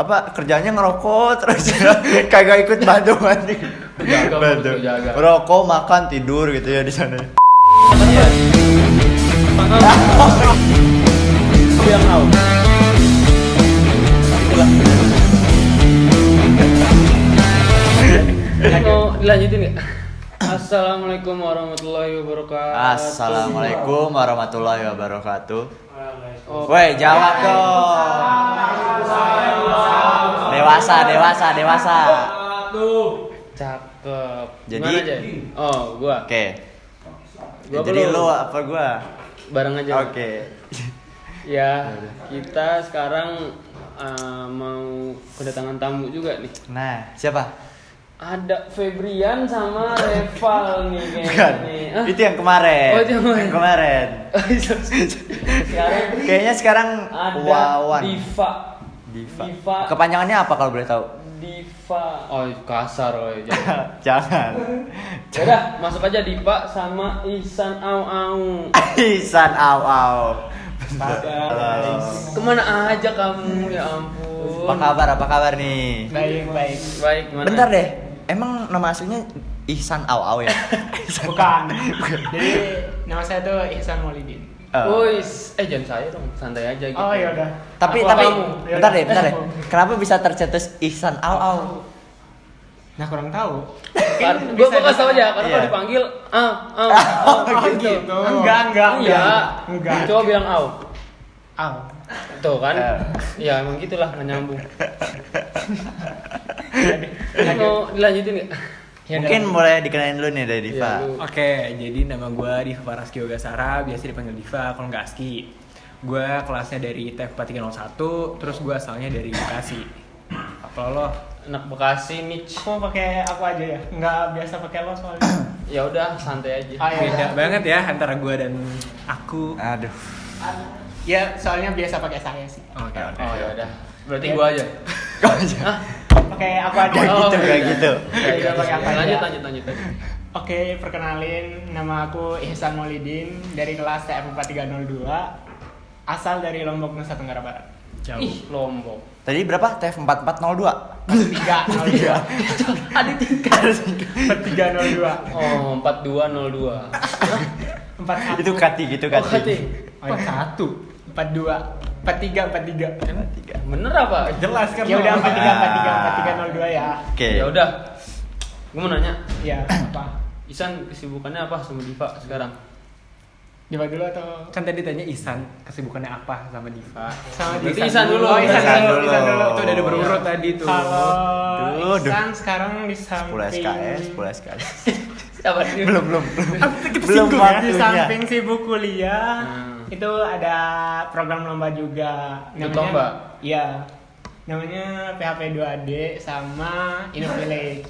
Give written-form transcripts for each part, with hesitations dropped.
kerjanya ngerokok terus kagak ikut bantu. Rokok, makan, tidur gitu ya di sana. Iya. Bilang tahu. Mau dilanjutin nggak? Assalamualaikum warahmatullahi wabarakatuh. Assalamualaikum warahmatullahi wabarakatuh. Woi, jawab dong. Dewasa. Cakep. Jadi- Gimana aja? Oh, gua. Oke. Gua Jadi perlu- lu apa gua? Bareng aja. Oke. Ya, kita sekarang mau kedatangan tamu juga nih. Nah, siapa? Ada Febrian sama Reval nih Bukan. kayaknya. Itu yang kemarin. Oh, itu yang kemarin. Sekarang Kayaknya sekarang ada Wawan. Diva. Kepanjangannya apa kalau boleh tahu? Diva. Oh, kasar loh. Jangan. Udah, masuk aja Diva sama Ihsan Au. Ihsan Au. Halo. Kemana aja kamu, ya ampun. Apa kabar nih? Baik, gimana? Bentar deh. Emang nama aslinya Ihsan Au ya? Bukan. Jadi nama saya tuh Ihsan Maulidin. Wis, jangan saya dong, santai aja gitu. Oh ya udah. Tapi Kamu. bentar deh. Kenapa bisa tercetus Ihsan Au? Nah kurang tahu. Gue kasih tau aja, karena Iya. kalau dipanggil gitu. Enggak. Enggak. Coba bilang au. Au. Tuh kan? Ya emang gitulah, nggak nyambung. Mau dilanjutin nggak? Ya, Mungkin mulai dikenalin dulu nih dari Diva. Ya, lu. Oke, jadi nama gue Diva Paraski Ogasara, biasa dipanggil Diva kalau nggak Aski. Gue kelasnya dari TF 4301, terus gue asalnya dari Bekasi. Apa lo? Anak Bekasi, Mitch. Aku pakai aku aja ya, nggak biasa pakai lo soalnya. Ya udah, santai aja. Beda banget ya antara gue dan aku. Aduh. Ya soalnya biasa pakai saya sih. Oh ya udah. Berarti gua aja. Hah? Pakai aku aja. Kayak gitu. Ya, pakai aku aja. Lanjut. Oke, perkenalin, nama aku Ihsan Maulidin dari kelas TF 4302, asal dari Lombok, Nusa Tenggara Barat. Ih, Lombok. Tadi berapa? TF 4402. 4302. Ada tingkat. 4302. Oh, 4202. 41. Itu Kati gitu Oh, Kati. 41. 42. 43. Bener apa? Jelas kan? Ya udah 4302 ya. Oke. Ya udah. Gua mau nanya, Ya, apa? Isan kesibukannya apa sama Diva sekarang? Diva dulu atau Kan tadi tanya Ihsan kesibukannya apa sama Diva. sama Berarti Ihsan dulu. Oh, Ihsan dulu. Ihsan dulu. Itu udah ada berurut tadi tuh. Kalau Duh. Ihsan sekarang di 10 SKS. Siapa nih? Belum Di waktunya. samping sibuk kuliah, Hmm. itu ada program lomba juga. Ikut lomba? Iya. Namanya PHP 2AD sama InnoVillage.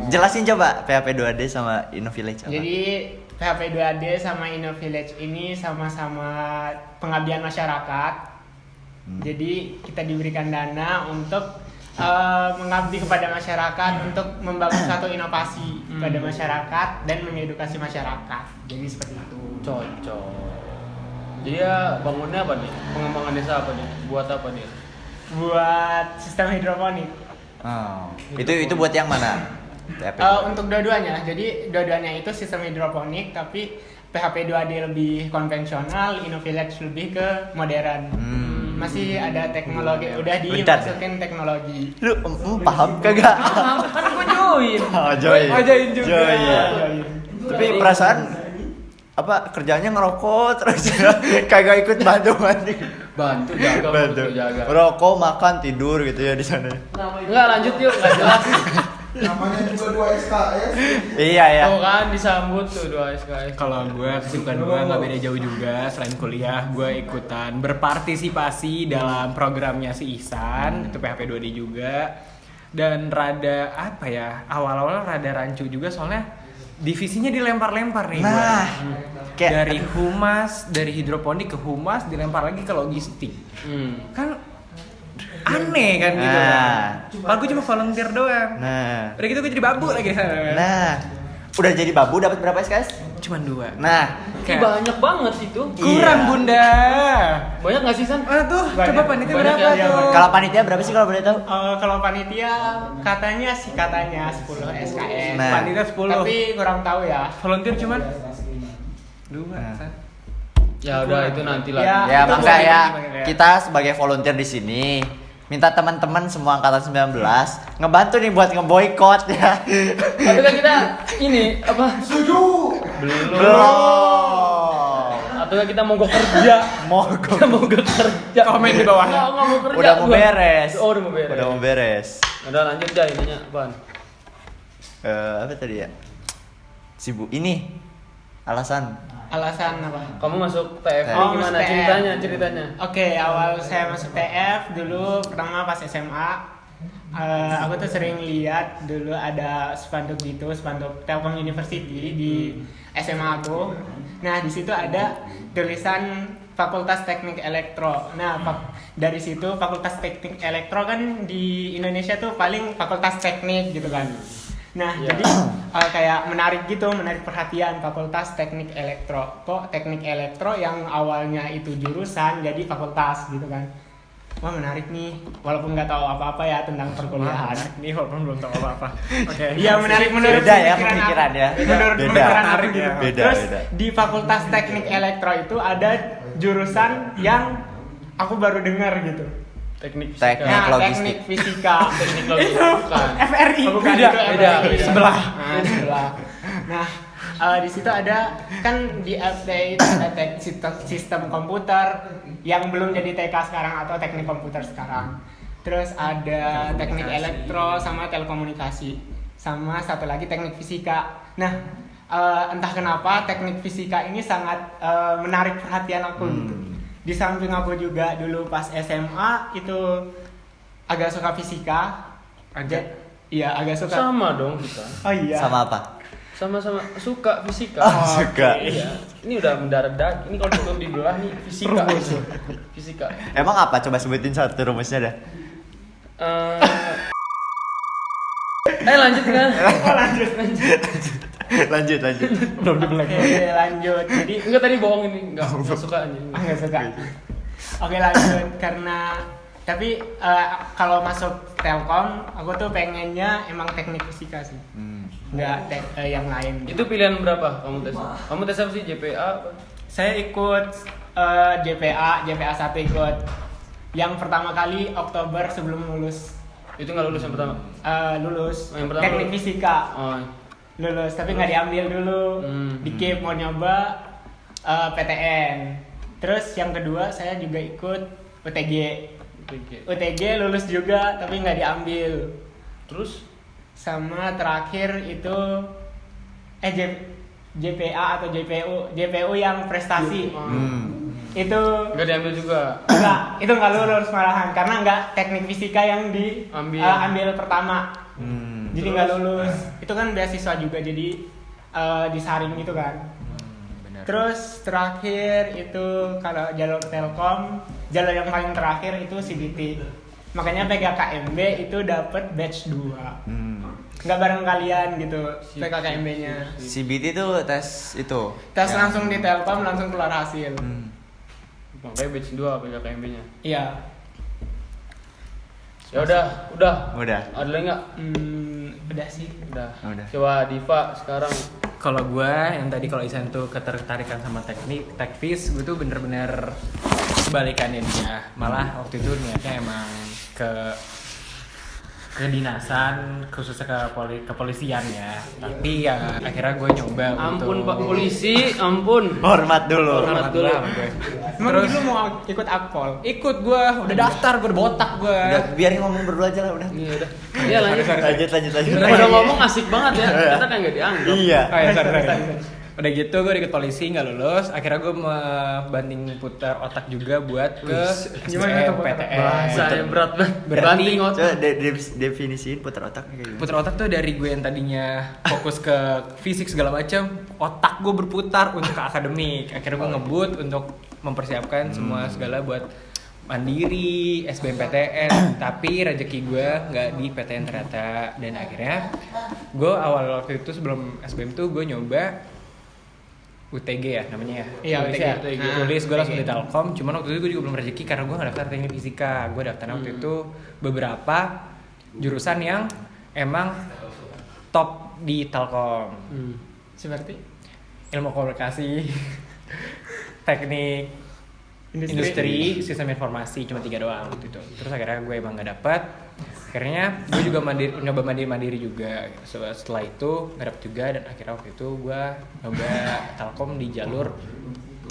Jelasin coba PHP 2D sama InnoVillage apa? Jadi PHP 2AD sama InnoVillage ini sama-sama pengabdian masyarakat. Jadi kita diberikan dana untuk mengabdi kepada masyarakat untuk membangun satu inovasi pada masyarakat dan mengedukasi masyarakat. Jadi seperti itu. Cocok. Dia bangunnya apa nih? Pengembangan desa apa nih? Buat apa nih? Buat sistem hidroponik. Oh. Itu buat yang mana? PHP. Untuk dua-duanya. Jadi dua-duanya itu sistem hidroponik, tapi PHP 2AD lebih konvensional, InnoVillage lebih ke modern. Masih ada teknologi, udah Bentar. dimasukin teknologi. Lu paham kagak? Kan gua join. Oh, join. join juga. Join. Tapi perasaan kerjanya ngerokok terus kagak ikut bantu. Bantu jaga. Rokok, makan, tidur gitu ya di sana. Enggak, lanjut yuk, enggak jelas. Namanya juga 2 SKS. Iya ya. Tuh kan disambut tuh 2 SKS. Kalau gue kesibukan gue nggak beda jauh juga. Selain kuliah, gue ikutan berpartisipasi dalam programnya si Ihsan, itu PHP 2D juga. Dan rada apa ya? Awal-awal rada rancu juga soalnya divisinya dilempar-lempar nih. Nah, kayak Dari humas, dari hidroponik ke humas dilempar lagi ke logistik. Kan aneh kan gitu. Padahal gue cuma volunteer doang. Nah. Udah gitu gue jadi babu lagi. Nah. Udah jadi babu dapat berapa SKS? Cuman 2. Nah, Ih, banyak banget itu. Kurang Iya. Bunda. Banyak nggak sih San? Tuh, Banyak. coba panitia Banyak berapa ya, tuh? kalau panitia berapa sih kalau boleh tahu? Kalau panitia katanya 10 SKS. Nah. Panitia 10. Tapi kurang tahu ya. Volunteer cuman 2. Nah. Ya udah itu nanti lah. Ya. Ya, itu makanya boleh, boleh. kita sebagai volunteer di sini minta teman-teman semua angkatan 19 ngebantu nih buat ngeboikot ya. Tapi kan kita ini apa? Setuju. Belum. Atau kan kita mogok kerja. Mogok. Kita mogok kerja. Komen di bawah. Nggak mau kerja. Udah mau gua. beres. Oh, udah mau beres. Udah mau beres. Udah lanjut aja ininya apaan? Apa tadi ya? Sibuk ini alasan. Alasan apa? Kamu masuk TF Oh, gimana masuk TF. ceritanya? Oke, awal saya masuk TF dulu pertama pas SMA. Aku tuh sering lihat dulu ada spanduk gitu, spanduk Telkom University di SMA aku. Nah, di situ ada tulisan Fakultas Teknik Elektro. Nah, dari situ Fakultas Teknik Elektro kan di Indonesia tuh paling fakultas teknik gitu kan. Nah, Iya. jadi kayak menarik perhatian Fakultas Teknik Elektro. Kok Teknik Elektro yang awalnya itu jurusan jadi fakultas gitu kan. Wah, menarik nih, walaupun nggak tahu apa-apa ya tentang perkuliahan. Ini walaupun belum tahu apa-apa. Oke. Iya, menarik menurut Beda ya pemikiran pemikiran aku. ya. Menurut Beda. pemikiran aku Menarik gitu. ya. Beda, Terus beda. di Fakultas Teknik Elektro itu ada jurusan yang aku baru dengar gitu. Teknik Teknik. fisika. Nah, logistik. teknik fisika. Teknik logistik bukan. FRI. Oh, bukan beda, itu beda, FRI. beda. Sebelah. Nah, sebelah. Nah, di situ ada kan di FT itu ada sistem komputer yang belum jadi TK sekarang atau teknik komputer sekarang. Terus ada teknik elektro sama telekomunikasi. Sama satu lagi teknik fisika. Nah, entah kenapa teknik fisika ini sangat menarik perhatian aku gitu. Di samping aku juga dulu pas SMA itu agak suka fisika. Agak? Iya, agak suka. Sama dong kita. Oh iya. Sama apa? Sama-sama suka fisika. Suka. Iya. Ini udah mendarat daging. Ini kalau belum dibelah nih fisika. Fisika. Emang apa? Coba sebutin satu rumusnya dah. Lanjut kan? lanjut. lanjut. Belum dibelak. Oke, lanjut. Jadi Enggak tadi bohong ini. Enggak suka aja. nggak suka. Oke, lanjut karena tapi kalau masuk Telkom, aku tuh pengennya emang teknik fisika sih. Nggak yang lain. Itu pilihan berapa kamu tes? Kamu tes apa sih? JPA apa? Saya ikut JPA 1 ikut. Yang pertama kali Oktober sebelum lulus. Itu nggak lulus yang pertama. Lulus Oh, yang pertama teknik lulus. fisika. Oh. Lulus tapi nggak diambil dulu. Di KIP mau nyoba PTN. Terus yang kedua saya juga ikut UTG. UTG lulus juga tapi nggak diambil. Terus Sama terakhir itu JPA atau JPU yang prestasi. Itu nggak diambil juga. itu nggak lulus malahan karena nggak teknik fisika yang ambil pertama. Jadi nggak lulus. Itu kan beasiswa juga jadi disaring gitu kan. Terus terakhir itu kalau jalur Telkom, jalur yang paling terakhir itu CBT. Makanya PKKMB itu dapat batch 2. Nggak bareng kalian gitu PKKMB-nya. CBT itu tes itu. Tes Ya. langsung di Telkom langsung keluar hasil. Makanya batch 2 PKKMB-nya. Iya. Ya udah. Udah. Ada lagi nggak? Udah sih. Udah. Udah. Coba Diva sekarang. Kalau gue yang tadi kalau Isan tuh ketertarikan sama tekvis, gue tuh bener-bener sebalikannya dia. Malah waktu itu niatnya emang ke kedinasan khususnya kepolisian ya. Tapi ya akhirnya gue nyoba Ampun untuk Pak Polisi, ampun. Hormat dulu. Hormat dulu. sama gue. Emang Terus dulu mau ikut akpol? ikut gue, udah daftar, gue udah botak gue. Udah, biarin ngomong berdua aja lah udah. Iya udah. Iya lanjut. Lanjut. Udah ngomong asik banget ya. Kita kan nggak dianggap. Iya. Oh ya, sorry. Udah gitu gue ikut polisi nggak lulus. Akhirnya gue membanding putar otak juga buat ke Gimana tuh, PTN. Bahasa yang berat banget. Berarti- Banting otak. Coba definisiin putar otak kayak gimana? Putar otak tuh dari gue yang tadinya fokus ke fisik segala macam, otak gue berputar untuk ke akademik. Akhirnya gue ngebut untuk mempersiapkan semua segala buat mandiri, SBMPTN, tapi rezeki gue nggak di PTN ternyata. Dan akhirnya gue awal waktu itu sebelum SBM tuh gue nyoba UTG ya namanya ya. Iya, Tulis UTG. ya. Nah, Tulis gue langsung UTG. di Telkom, cuman waktu itu gue juga belum rezeki karena gue nggak daftar teknik fisika. Gue daftar waktu itu beberapa jurusan yang emang top di Telkom. Seperti Ilmu komunikasi, teknik industri, sistem informasi, cuma 3 doang waktu itu. Terus akhirnya gue emang gak dapet. Akhirnya gue juga nyoba mandiri juga. Setelah itu gak dapet juga dan akhirnya waktu itu gue nyoba Telkom di jalur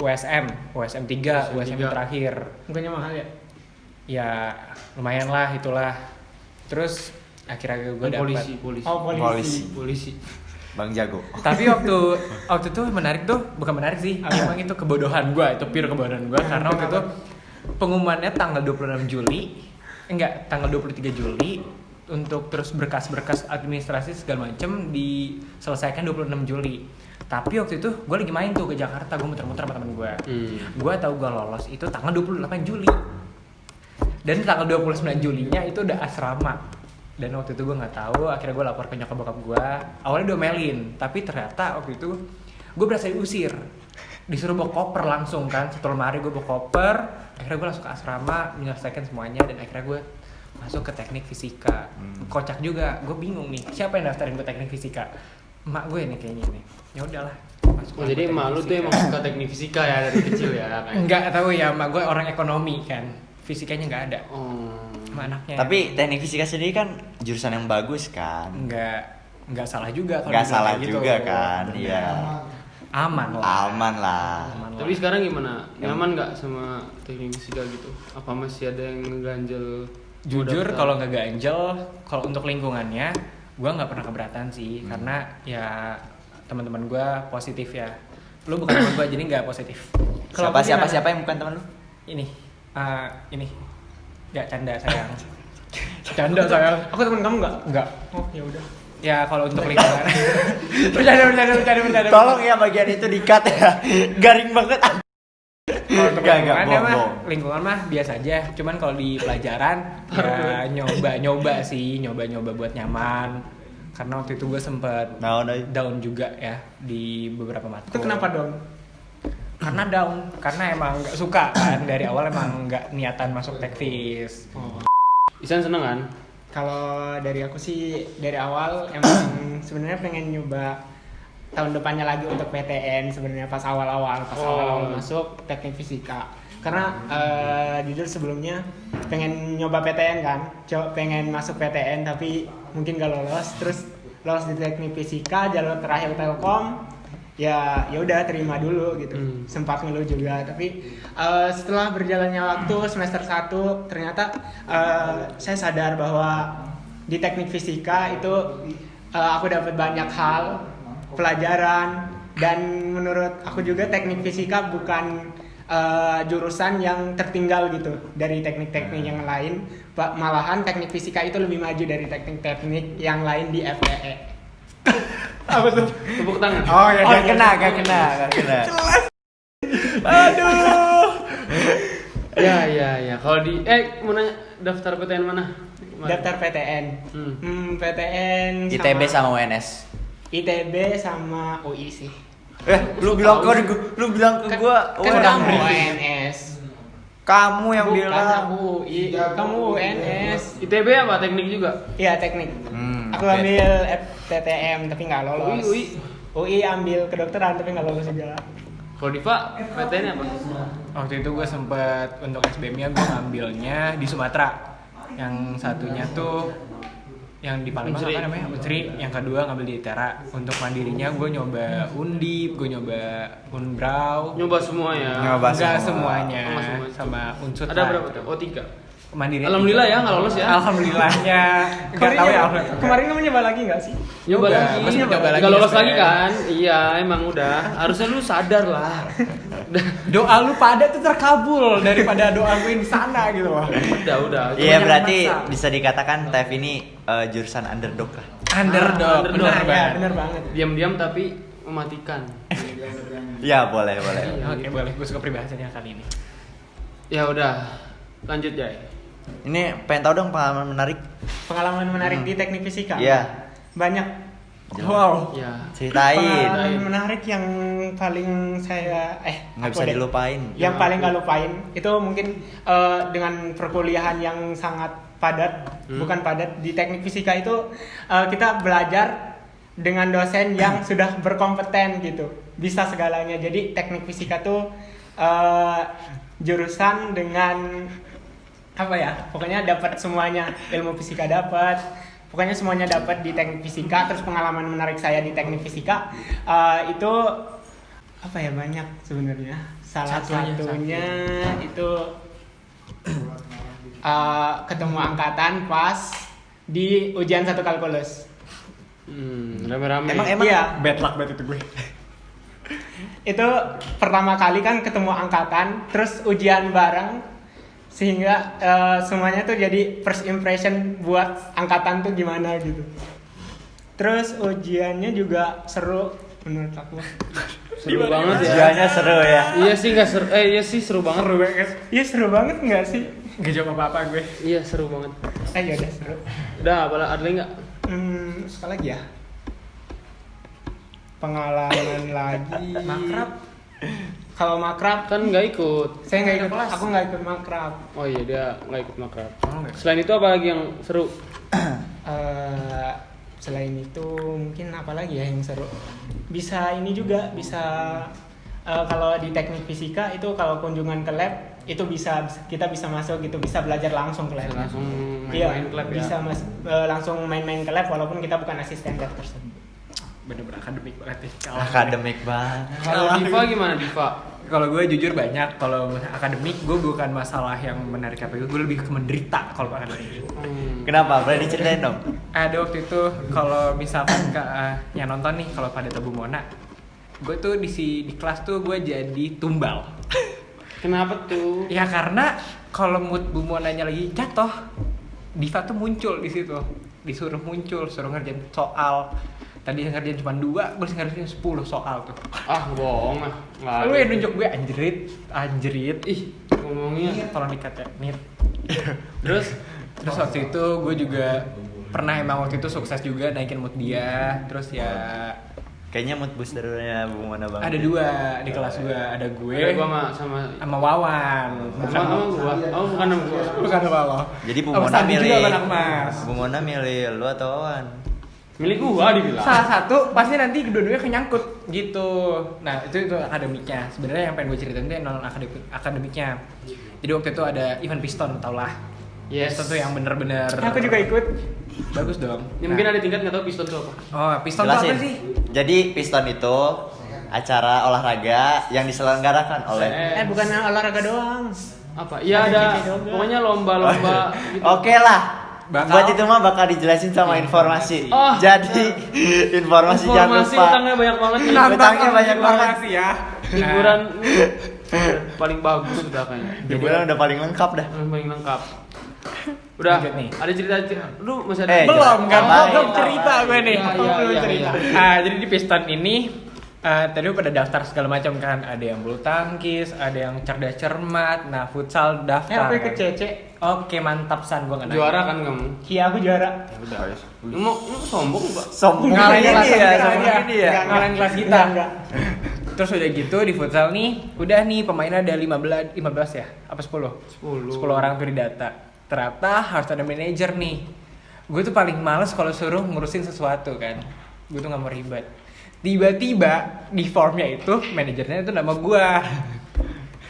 USM 3, USM terakhir. bukannya mahal ya? Ya lumayan lah itulah. Terus akhirnya gue dapet. Polisi. Oh, polisi. Bang Jago. Tapi waktu itu menarik tuh, bukan menarik sih, emang itu kebodohan gue, itu pure kebodohan gue karena waktu itu pengumumannya tanggal 26 Juli, tanggal 23 Juli untuk terus berkas-berkas administrasi segala macem diselesaikan 26 Juli. Tapi waktu itu gue lagi main tuh ke Jakarta, gue muter-muter sama temen gue. Gue tahu gue lolos itu tanggal 28 Juli. Dan tanggal 29 Julinya itu udah asrama. Dan waktu itu gue nggak tahu, akhirnya gue lapor ke nyokap bokap gue. Awalnya diomelin, tapi ternyata waktu itu gue berasa diusir, disuruh bawa koper langsung kan. Satu lemari gue bawa koper, akhirnya gue langsung ke asrama menyelesaikan semuanya dan akhirnya gue masuk ke teknik fisika. Kocak juga, gue bingung nih siapa yang daftarin gue teknik fisika. Emak gue nih kayaknya nih. Ya udahlah. Oh, jadi emak lu tuh emang suka teknik fisika ya dari kecil ya kan? Enggak tahu ya, emak gue orang ekonomi kan, fisikanya nggak ada. Oh. Sama anaknya. Tapi teknik fisika sendiri kan jurusan yang bagus kan. Nggak salah juga kalau Nggak dibilang salah kayak gitu. juga kan. Iya. Aman lah. Aman lah. Aman lah. Tapi sekarang gimana? Nyaman nggak sama teknik fisika gitu? Apa masih ada yang ngeganjel? Jujur Daftar? kalau nggak ganjel, kalau untuk lingkungannya, gue nggak pernah keberatan sih, karena ya teman-teman gue positif ya. Lu bukan teman gue jadi nggak positif. Kalau aku gimana? Siapa yang bukan teman lu? Ini, nggak canda sayang. Canda sayang. Aku teman kamu nggak? Nggak. Oh, ya udah. Ya kalau untuk lingkungan. bercanda. Tolong ya bagian itu di-cut ya. Garing banget. Kalau untuk Nggak, lingkungannya mah, bohong. lingkungan mah biasa aja. Cuman kalau di pelajaran ya nyoba sih, nyoba buat nyaman. Karena waktu itu gue sempet down juga ya di beberapa matkul. Itu kenapa dong? Karena down, karena emang nggak suka kan dari awal emang nggak niatan masuk tekvis. Isan seneng kan? Kalau dari aku sih dari awal emang sebenarnya pengen nyoba tahun depannya lagi untuk PTN sebenarnya pas awal-awal masuk teknik fisika. Karena jujur sebelumnya pengen nyoba PTN kan, pengen masuk PTN tapi mungkin gak lolos, terus lolos di teknik fisika jalur terakhir Telkom. Ya udah terima dulu gitu. Sempat ngeluh juga tapi setelah berjalannya waktu semester 1 ternyata saya sadar bahwa di teknik fisika itu aku dapat banyak hal pelajaran, dan menurut aku juga teknik fisika bukan jurusan yang tertinggal gitu dari teknik-teknik yang lain. Malahan teknik fisika itu lebih maju dari teknik-teknik yang lain di FEE. Apa tuh? Tepuk tangan. Oh ya, gak kena. Aduh. Ya. Kalau di mau nanya daftar PTN mana? Daftar PTN. PTN ITB sama UNS. ITB sama UI sih. Lu bilang ke gua Kan UNS. kamu UNS. Kamu yang Bukan bilang. aku UI. Kamu UNS. ITB apa teknik juga? Iya, teknik. Aku oke. ambil FTTM tapi nggak lolos. UI ambil kedokteran tapi nggak lolos juga. Kalau Diva PTN apa? Waktu itu gue sempet untuk SBM-nya gue ngambilnya di Sumatera. Yang satunya tuh yang di Palembang Unsri. apa namanya? Unsri. Yang kedua ngambil di ITERA. Untuk mandirinya gue nyoba Undip, gue nyoba Unbrau. Nyoba semua ya. Nyoba. Enggak semua. semuanya, Oh, nggak semua. sama unsur. Ada berapa tuh? Oh 3. Mandiri. Alhamdulillah ya nggak lolos ya. Alhamdulillahnya. Enggak tahu ya. Kemarin kamu nyoba lagi nggak sih? Nyoba Nyoba, lagi. masih nyoba lagi Nggak lolos SBM. lagi kan? Iya emang udah. Harusnya lu sadar lah. Doa lu pada tuh terkabul daripada doa gue di sana gitu loh. Udah. Iya Banyak berarti maksa. bisa dikatakan TEF ini jurusan underdog lah. Underdog, underdog. bener Ya, banget. bener banget. Diam-diam tapi mematikan. Iya boleh. Oke, boleh. Gue suka peribahasanya kali ini. Ya udah. Lanjut Jay. Ini pengen tahu dong pengalaman menarik. Pengalaman menarik di teknik fisika. Iya. Banyak. Wow. Ya. Ceritain. Pengalaman menarik yang paling saya Nggak apa bisa deh? dilupain. Yang paling gak lupain itu mungkin dengan perkuliahan yang sangat padat, bukan padat di teknik fisika itu kita belajar dengan dosen yang sudah berkompeten gitu, bisa segalanya. Jadi teknik fisika tuh jurusan dengan apa ya? Pokoknya dapat semuanya, ilmu fisika dapat. Pokoknya semuanya dapat di teknik fisika. Terus pengalaman menarik saya di teknik fisika itu apa ya, banyak sebenarnya. Salah satunya itu ketemu angkatan pas di ujian 1 kalkulus. Rame-rame. Emang Iya, Bad luck banget itu gue. itu pertama kali kan ketemu angkatan, terus ujian bareng, sehingga semuanya tuh jadi first impression buat angkatan tuh gimana gitu. Terus ujiannya juga seru menurut aku. Seru banget ya. Ujiannya seru ya. Iya sih nggak seru. Iya sih seru banget. Iya seru banget nggak sih? Gak jawab apa-apa gue. Iya seru banget. Ya udah seru. Udah, ada lagi nggak? Apa lagi ya? Pengalaman lagi. Makrab. Kalau makrab Kan nggak ikut. saya nggak ikut, aku nggak ikut makrab. Oh iya, dia nggak ikut makrab. Oh, nggak. Selain itu apa lagi yang seru? Selain itu mungkin apa lagi ya yang seru? Bisa ini juga, bisa kalau di teknik fisika itu kalau kunjungan ke lab itu kita bisa masuk gitu, bisa belajar langsung ke lab. Langsung Iya, main-main klub ya. bisa langsung main-main ke lab walaupun kita bukan asisten lab tersebut. Bener-bener akademik banget nih. Akademik banget. Kalau Diva gimana Diva? Kalau gue jujur banyak. Kalau akademik gue bukan masalah yang menarik apa itu. Gue lebih ke menderita kalau akademik. Kenapa? Boleh diceritain dong? Ada waktu itu kalau misalkan yang nonton nih kalau pada Tabu Mona, gue tuh di kelas tuh gue jadi tumbal. Kenapa tuh? Ya karena kalau mood Bu Monanya lagi jatuh, Diva tuh muncul di situ, disuruh muncul, suruh ngerjain soal. Tadi yang ngerjain cuma 2, gue ngerjain 10 soal tuh. Ah bohong ah. Nggak Lu ada. yang nunjuk gue anjrit. Ih ngomongnya. Tolong dikat ya, Nit. Terus Terus waktu itu gue juga pernah emang waktu itu sukses juga naikin mood dia. Terus ya Kayaknya mood boosternya Bu Mona banget. ada 2 di kelas gue, ada gue ada gua sama Wawan. sama gua. Oh bukan sama gua. Bukan sama lo. Jadi Bu Sama Mona Sandi milih. juga anak Mas. Bu Mona milih lu atau Wawan? Milik gua dibilang. Salah satu pasti nanti kedua-duanya kenyangkut gitu. Nah itu akademiknya. Sebenarnya yang pengen gue ceritain itu non akademiknya. Jadi waktu itu ada event piston, tau lah. Yes. Piston tuh yang bener-bener. Aku juga ikut. Bagus dong. Ya, mungkin ada tingkat nggak tahu piston itu apa. Oh piston tuh apa sih? Jadi piston itu acara olahraga yang diselenggarakan oleh. Bukan olahraga doang. Apa? Iya ada. Pokoknya lomba-lomba. Gitu. Oke lah. Buat itu mah bakal dijelasin sama informasi. Oh. Jadi informasi jangan Informasi lupa. utangnya banyak banget nih. Utangnya banyak banget. sih ya. Hiburan paling bagus sudah kayaknya. Hiburan udah paling lengkap dah. Paling lengkap. Udah. Lanjut nih. Ada cerita. Lu masih ada? Belum kan? Baik. Belum cerita gue nih. Iya, Belum iya, cerita. iya. Jadi di piston ini tadi pada daftar segala macam kan. Ada yang bulu tangkis, ada yang cerdas cermat. Nah futsal daftar. Aku ikut kan. Cece. Oke mantap San, gue nggak nanya. Juara kan kamu? Iya aku juara. Udah. Lu sombong Pak? Sombong Ngalahin ini kelas ya, kita sombong aja. ini ya. Ngalahin kelas kita. Enggak. Terus udah gitu di futsal nih, udah nih pemainnya ada 15 ya? Apa 10? 10 orang tuh di data. Ternyata harus ada manajer nih. Gue tuh paling males kalau suruh ngurusin sesuatu kan. Gue tuh gak mau ribet. Tiba-tiba di formnya itu manajernya itu nama gue.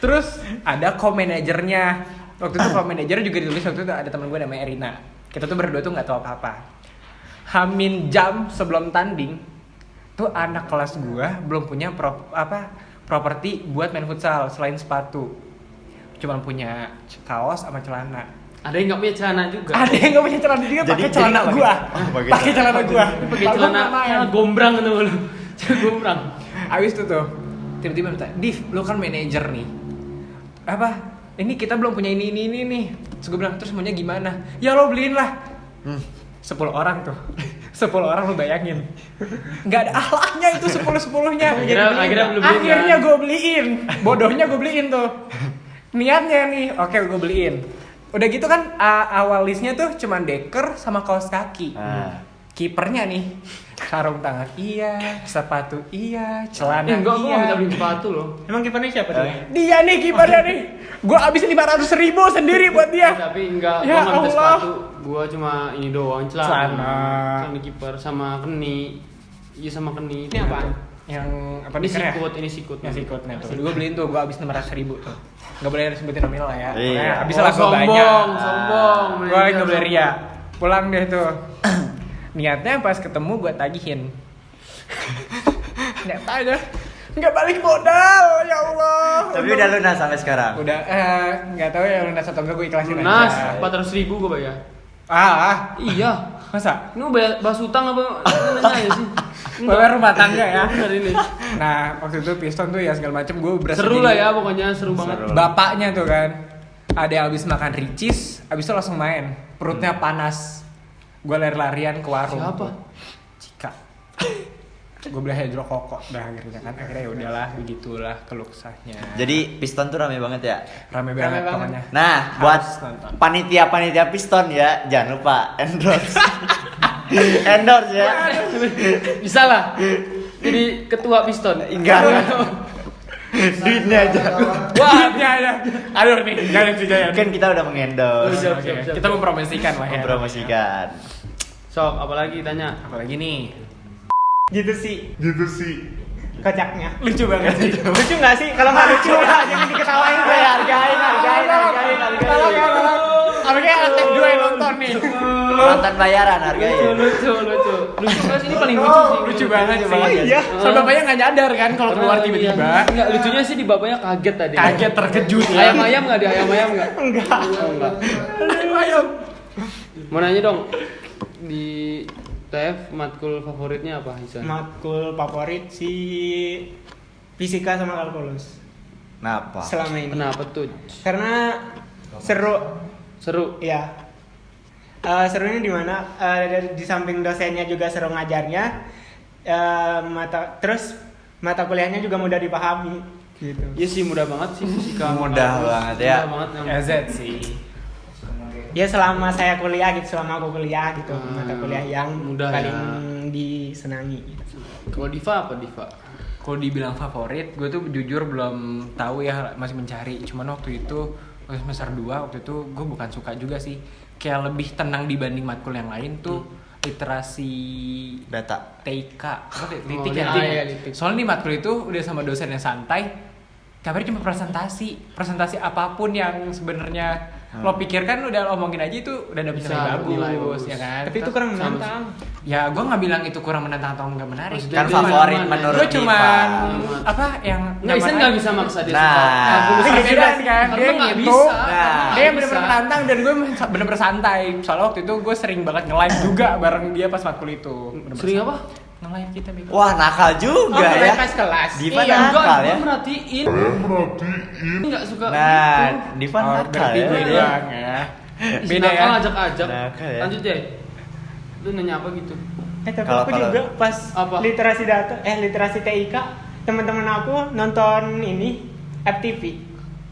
Terus ada co-manajernya. Waktu itu co-manajernya juga ditulis, waktu itu ada teman gue namanya Erina. Kita tuh berdua tuh gak tahu apa-apa. Hamin jam sebelum tanding, tuh anak kelas gua belum punya properti buat main futsal selain sepatu. Cuman punya kaos sama celana. Ada yang nggak punya celana juga. Ada yang nggak punya celana juga, pakai celana jadi gua. pakai Pakai celana gua. Pakai celana gombrang itu lu. Celana gombrang. Abis itu tuh tiba-tiba minta, "Div, lu kan manajer nih. Apa? Ini kita belum punya ini nih." Terus gua bilang, "Terus maunya gimana?" "Ya lo beliin lah." 10 orang tuh. 10 orang lu bayangin. Enggak ada akhlaknya itu 10-10-nya. Akhirnya lu beliin. Akhirnya gue beliin. Bodohnya gue beliin tuh. Niatnya nih, oke gue beliin. Udah gitu kan awal listnya tuh cuman deker sama kaos kaki. kipernya nih sarung tangan iya, sepatu iya, celana Enggak, gua iya. nggak minta beli sepatu loh. Emang kipernya siapa tuh? Dia nih kipernya nih. Gua habis 500.000 sendiri buat dia. Tapi enggak, Ya gua nggak minta Allah. sepatu. Gua cuma ini doang, celana. Celana. Kiper sama keni. Iya sama keni. Ini apaan? Yang apa Ini niker ya? sikut, ini sikut. Yang sikut nah tuh. Gue beliin tuh, gue habis 600.000 tuh. Gak boleh sebutin nominal lah ya. Iya. Pokoknya habis Oh, lah gue banyak. sombong. Gue lagi gak boleh ria. Pulang deh tuh. Niatnya pas ketemu gue tagihin. Nggak tahu dah. Nggak balik modal, ya Allah. Tapi udah lunas sampai sekarang. Udah, nggak tahu ya lunas atau enggak gue ikhlasin Lunas, aja. 400.000 gua bayar. Iya. Iya. Masa? Ini mau bayar bahas utang apa? Nanya aja sih. Bayar rumah tangga ya. Bener ini. Nah, waktu itu piston tuh ya segala macem gue berasa Seru jadi lah ya pokoknya, seru banget. bapaknya tuh kan. Ada yang habis makan ricis, habis itu langsung main. Perutnya panas. Gue lari-larian ke warung. Siapa? Cika. Gue beli hidrokokok dah akhirnya kan. Akhirnya ya udahlah begitulah keluh kesahnya. Jadi piston tuh rame banget ya. rame banget banget. pokoknya. Nah, Harus buat nonton. panitia piston ya, jangan lupa endorse. Endorse ya. Bisa lah. Jadi ketua piston. Enggak. Duitnya aja. Wah, duitnya ada. Aduh nih, jangan sih jangan. Kan kita udah mengendorse, Siap, Oke, siap, siap. kita mempromosikan lah ya. mempromosikan. Sok, apalagi tanya. Apalagi nih. Gitu sih kocaknya. Lucu banget sih. Lucu nggak sih? Kalau nggak lucu ya jangan diketawain gue. Hargain. Harusnya aktif 2 yang nonton nih. Nonton bayaran hargain. Lucu banget ini paling lucu sih. Lucu banget sih. Oh iya. Soal bapaknya nggak nyadar kan kalau keluar tiba-tiba. Enggak, lucunya sih di bapaknya kaget tadi. Kaget terkejut ya. Ayam-ayam enggak ada ayam-ayam enggak? Enggak. Enggak. Ayam. Mau nanya dong. Di TF matkul favoritnya apa, Hisan? Matkul favorit si fisika sama kalkulus Kenapa? selama ini. Kenapa tuh? Karena seru. Seru. Ya. Serunya di mana? Di samping dosennya juga seru ngajarnya. Terus mata kuliahnya juga mudah dipahami. Gitu. Iya sih mudah banget sih fisika. Mudah banget ya. Mudah banget. EZ sih. Ya selama saya kuliah gitu, selama aku kuliah gitu, mata kuliah yang mudah paling ya. disenangi. Kalau Diva apa Diva? Kalau dibilang favorit, gue tuh jujur belum tahu ya, masih mencari. Cuman waktu itu waktu semester 2 waktu itu gue bukan suka juga sih. Kayak lebih tenang dibanding matkul yang lain tuh literasi Data. TIK. Apa litik Oh, ya? iya, litik. Soalnya di matkul itu udah sama dosen yang santai. Kabarnya cuma presentasi apapun yang sebenarnya lo pikirkan udah omongin aja itu udah dapet Bisa, nilai nilai bagus bagus. ya kan. Tapi itu kurang Sama menantang. Ya gue nggak bilang itu kurang menantang atau nggak menarik. Maksudnya Kan dia favorit mana-mana. menurut Gue cuman Diva. apa yang Nggak, Isan nggak bisa maksa dia Nah. suka. Beda Beda kan kan? dia Nggak gitu. bisa. Nah. Dia yang bener-bener menantang dan gue bener-bener santai. Soalnya waktu itu gue sering banget nge-live juga bareng dia pas matkul itu. Bener-bener Sering apa? nge-live kita Miko. Wah, nakal juga Oh, ya. pas kelas. Diva Iya, nakal Enggak, ya. gue merhatiin. Nggak suka Nah, gitu. Diva Oh, nakal berarti ya. gue dia. doang ya. Ih, Beda nakal ya. ajak-ajak. Nakal ya. Lanjut Jay. Lu nanya apa gitu? Tapi Kalau- aku juga pas Apa? literasi literasi TIK, teman-teman aku nonton ini FTV.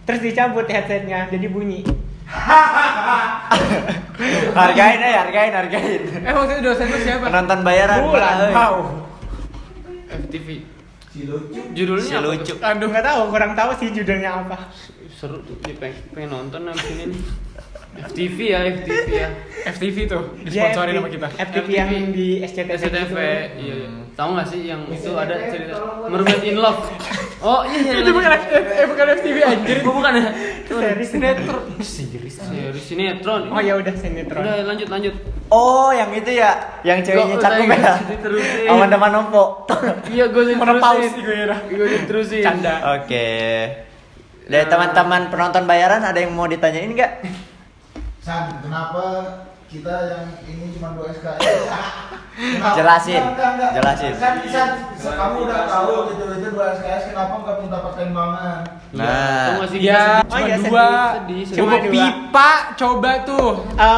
Terus dicabut headsetnya, jadi bunyi. Hargain. Waktu itu dosen lu siapa? Penonton bayaran. Bulan. Pak. Wow. FTV. Si lucu. Judulnya Si apa lucu. tuh? Aduh, nggak tahu, kurang tahu sih judulnya apa. Seru tuh, dia pengen nonton abis ini nih. FTV ya. FTV tuh Ya, disponsorin sama kita. FTV yang di SCTV. SCTV. gitu. Iya. Tahu nggak sih yang itu ada cerita Mermaid in Love? Oh iya. Itu bukan FTV anjir. Oh, bukan ya? Itu series Sinetron. Series. Series sinetron. Oh ya udah sinetron. Udah lanjut. Oh, yang itu ya, yang ceweknya Nggak, cakep udah, ya. diterusin. Aman depan nompo. Iya, gue Menopause terusin. gue ya. Gue terusin. Canda. Oke. Dari teman-teman penonton bayaran ada yang mau ditanyain nggak? San, kenapa kita yang ini cuma 2 SKS? Kenapa? Jelasin. Enggak. Jelasin. San, kamu udah tahu gitu 2 SKS, kenapa nggak minta pertimbangan? Nah. Ya, Oh cuma iya, 2. sedih. Cuma Coba 2. pipa, coba tuh.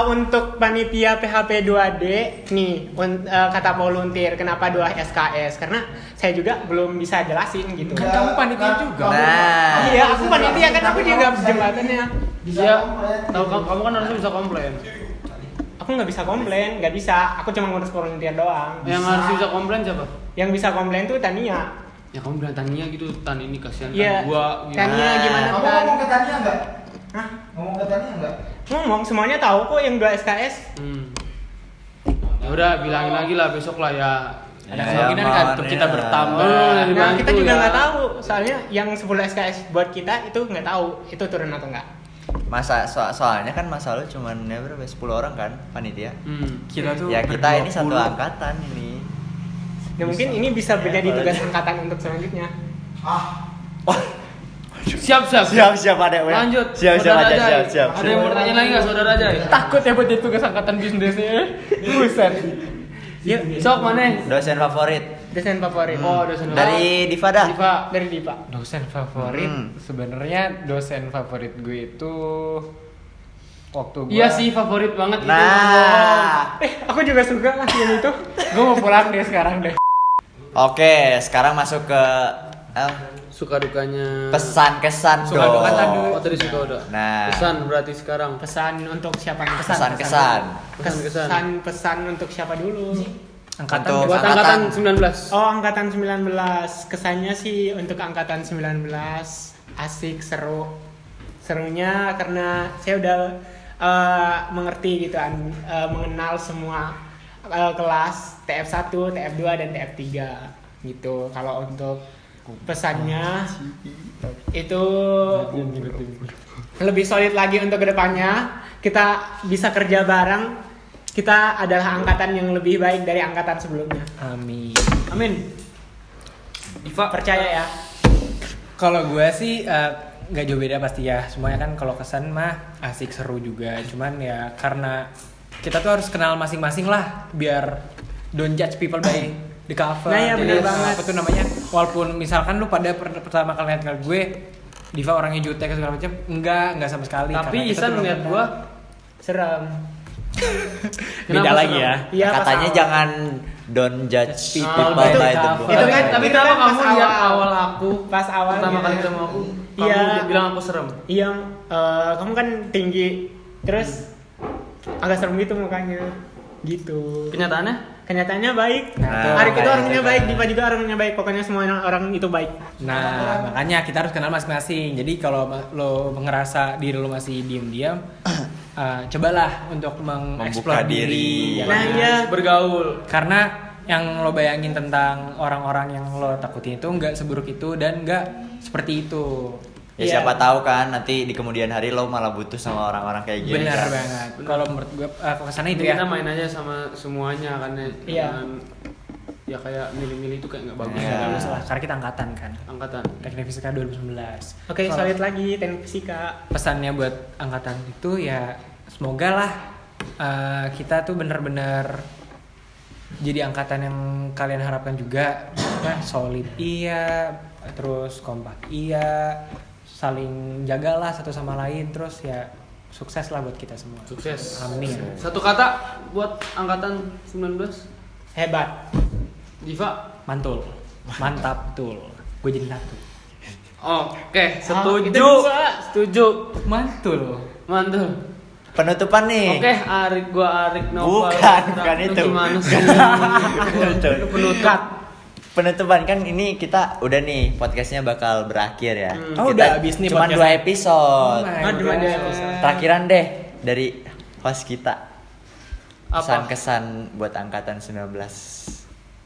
Untuk panitia PHP 2D nih kata volunteer kenapa 2 SKS karena saya juga belum bisa jelasin gitu. Kan kamu panitia juga. Nah. Iya, aku panitia kan aku juga jembatannya. Bisa Iya. komplain. Tahu kamu kan harusnya bisa komplain. Aku aku nggak bisa komplain, nggak bisa. Aku cuma ngurus volunteer doang. Yang harus bisa komplain siapa? Yang bisa komplain tuh Tania. Ya kamu bilang Tania gitu, Tan ini kasihan Iya. kan gua. Tania gimana Kamu Tan? ngomong ke Tania enggak? Hah? Ngomong ke Tania enggak? Ngomong semuanya tahu kok yang 2 SKS. Ya udah bilangin lagi lah besok lah ya. Ada Ya, kemungkinan kan mohon untuk ya. kita bertambah. Lebih Nah, bantu kita juga ya. nggak tahu. Soalnya yang 10 SKS buat kita itu nggak tahu itu turun atau enggak. Soalnya kan masa lalu cuman ya berapa 10 orang kan panitia. Kita tuh Ya kita ini satu 20. angkatan ini. Nah, mungkin ini bisa menjadi tugas angkatan untuk selanjutnya. Siap. Siap ada Wen. Lanjut. Siap Saudara aja Jai. siap. Ada yang mau tanya lagi nggak saudara aja? takut ya buat itu tugas angkatan bisnisnya. Buset. Yuk, Sok mana? Dosen favorit desain favorit. Oh, dosen dari Diva dah. Diva. Dari Dipa. Dosen favorit sebenarnya dosen favorit gue itu waktu gue Iya sih favorit banget itu. Nah, Aku juga suka lah yang itu. gue mau pulang deh sekarang deh. oke, sekarang masuk ke Suka dukanya. pesan kesan Suka dong. duka tadi. Oh tadi suka udah. Nah. Pesan berarti sekarang. Pesan untuk siapa nih? Kesan. Pesan untuk siapa dulu? Angkatan Untuk Buat angkatan 19. Oh, angkatan 19. Kesannya sih untuk angkatan 19 asik, seru. Serunya karena saya udah mengerti gitu mengenal semua kelas TF1, TF2 dan TF3 gitu. Kalau untuk pesannya itu lebih solid lagi untuk kedepannya. Kita bisa kerja bareng. Kita adalah angkatan yang lebih baik dari angkatan sebelumnya. Amin. Amin. Diva Percaya ya. Kalau gue sih nggak jauh beda pasti ya. Semuanya kan kalau kesan mah asik seru juga. Cuman ya karena kita tuh harus kenal masing-masing lah biar don't judge people by the cover. Nah, ya, bener banget. Apa tuh namanya? Walaupun misalkan lu pada pertama kali lihat gue Diva orangnya jutek segala macam, enggak sama sekali. Tapi Karena kita Isan tuh belum ngeliat kenal. gua Serem. Beda Kenapa lagi serem? ya. Iya, Katanya pas awal. jangan don't judge people itu by the cover. book. Itu kan Tapi itu kenapa kan pas kamu lihat awal. awal aku Pas awal pertama ya. kali ketemu aku, Iya. kamu bilang aku serem. Iya, kamu kan tinggi, terus agak serem gitu mukanya, gitu. Kenyataannya baik. Nah, Arik itu kayak orangnya gitu baik, kan. Diva juga orangnya baik. Pokoknya semua orang itu baik. Nah, makanya kita harus kenal masing-masing. Jadi kalau lo ngerasa diri lo masih diam-diam, cobalah untuk mengeksplor Membuka diri. ya Nah, kan? iya. Bergaul. Karena yang lo bayangin tentang orang-orang yang lo takutin itu nggak seburuk itu dan nggak seperti itu. Ya Iya. siapa tahu kan nanti di kemudian hari lo malah butuh sama orang-orang kayak gini. Benar kan? banget. Kalau menurut gue kesana itu Jadi ya. kita main aja sama semuanya kan ya. Iya. Jangan- ya kayak milih-milih itu kayak nggak bagus Iya. ya. Bagus lah, karena kita angkatan kan. Angkatan. Teknik Fisika 2019. Oke, Kalau solid lagi teknik fisika. pesannya buat angkatan itu ya semoga lah kita tuh bener-bener jadi angkatan yang kalian harapkan juga. Solid iya, terus kompak iya, saling jagalah satu sama lain, terus ya sukses lah buat kita semua. Sukses. Amin. Satu kata buat angkatan 19. Hebat. Diva. Mantul, mantap betul. Gue jadi satu. Oke, itu setuju. bisa. Setuju. Mantul. Mantul. Penutupan nih. Oke, Arik Noval. Bukan Lu itu. Gimana sih? Itu. Lu penutup. Penutupan kan ini kita udah nih podcastnya bakal berakhir ya. Oh, Kita udah habis nih Cuman podcastnya. 2 episode. Oh my Oh, cuma God. dua episode. Terakhiran deh dari host kita. Apa? Kesan-kesan buat angkatan 19.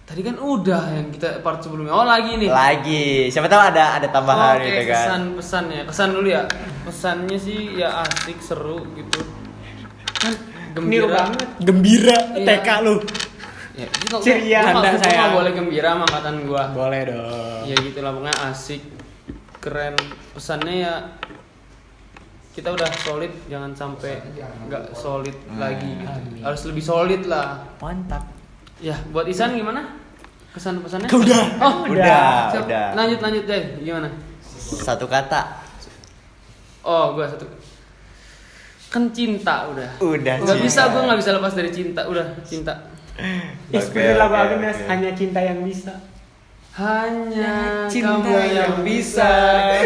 Tadi kan udah yang kita part sebelumnya. Oh, lagi nih. Lagi. Siapa tahu ada tambahan Oke, gitu kan. kesan ya. Kesan dulu ya. Pesannya sih ya asik, seru gitu. Kan Niru banget. Gembira Iya. TK lu. Ya, gitu. Ceria. Anda, Gua sayang. nggak boleh gembira sama angkatan gua. Boleh dong. Ya gitu lah, pokoknya asik, keren. Pesannya ya kita udah solid, jangan sampai nggak solid lagi gitu. Amin. Harus lebih solid lah. Mantap. Ya, buat Isan gimana? Kesan pesannya? Udah. Oh, Udah, Siap. udah. Lanjut deh, gimana? Satu kata. Oh, gua satu. Kan cinta udah. Udah. Nggak cinta. bisa, gua nggak bisa lepas dari cinta. Udah, cinta. Seperti lagu oke, Agnes, oke. hanya cinta yang bisa. Hanya Cinta kamu yang bisa.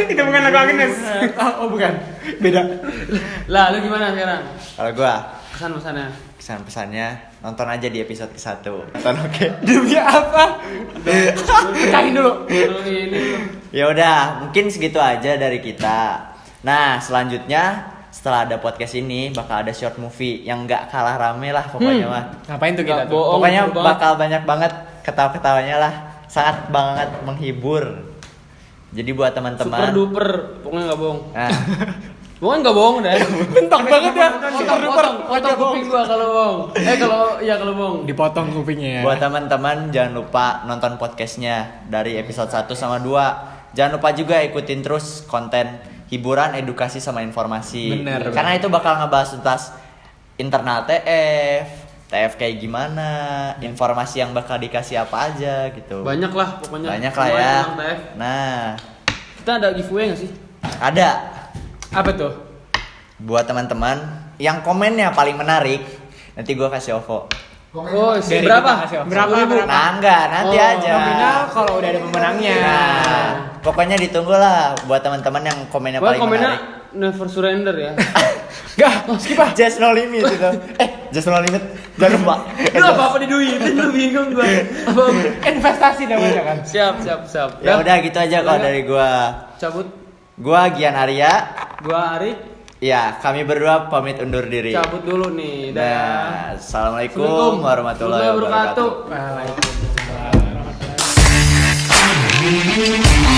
Itu bukan lagu Agnes. Oh bukan. Beda. Lah, lu gimana sekarang? Kalau gua Kesan pesannya? Pesan-pesannya nonton aja di episode ke-1. Nonton oke. Demi apa? Pecahin dulu. Baru ini Ya udah, mungkin segitu aja dari kita. Nah, selanjutnya setelah ada podcast ini bakal ada short movie yang nggak kalah rame lah pokoknya mah. Ngapain tuh kita Nggak tuh? bohong. Pokoknya seru banget. bakal banyak banget ketawa-ketawanya lah. Sangat banget menghibur. Jadi buat super teman-teman. duper, pokoknya nggak bohong. Nah, Pokoknya nggak bohong dah. Bentak banget ya. Potong kuping gua kalau bohong. Kalau bohong. Dipotong kupingnya ya. buat teman-teman jangan lupa nonton podcastnya dari episode 1 sama 2. Jangan lupa juga ikutin terus konten hiburan, edukasi sama informasi. Bener. Karena itu bakal ngebahas tentang internal TF kayak gimana, informasi yang bakal dikasih apa aja gitu. Banyak lah pokoknya. Banyak lah Semua ya. tentang TF. Nah, Kita ada giveaway nggak sih? ada Apa tuh? buat teman-teman yang komennya paling menarik, nanti gua kasih OVO. Komen Oh, Dari berapa? kita kasih opsi. Berapa? Nah, enggak, nanti Oh, aja. Nominal kalau udah ada pemenangnya. Nah, pokoknya ditunggu lah buat teman-teman yang komennya Gua paling komennya menarik. never surrender ya. Enggak, skip ah. Just no limit itu. Just no limit. Jangan lupa. Lu apa diduitin lu bingung gua. Investasi namanya kan. Siap. Ya udah gitu aja kalau dari gua. Cabut. Gua Gian Arya. Gua Ari Ya, kami berdua pamit undur diri. cabut dulu nih. Dah. Nah, assalamualaikum warahmatullahi wabarakatuh. Waalaikumsalam.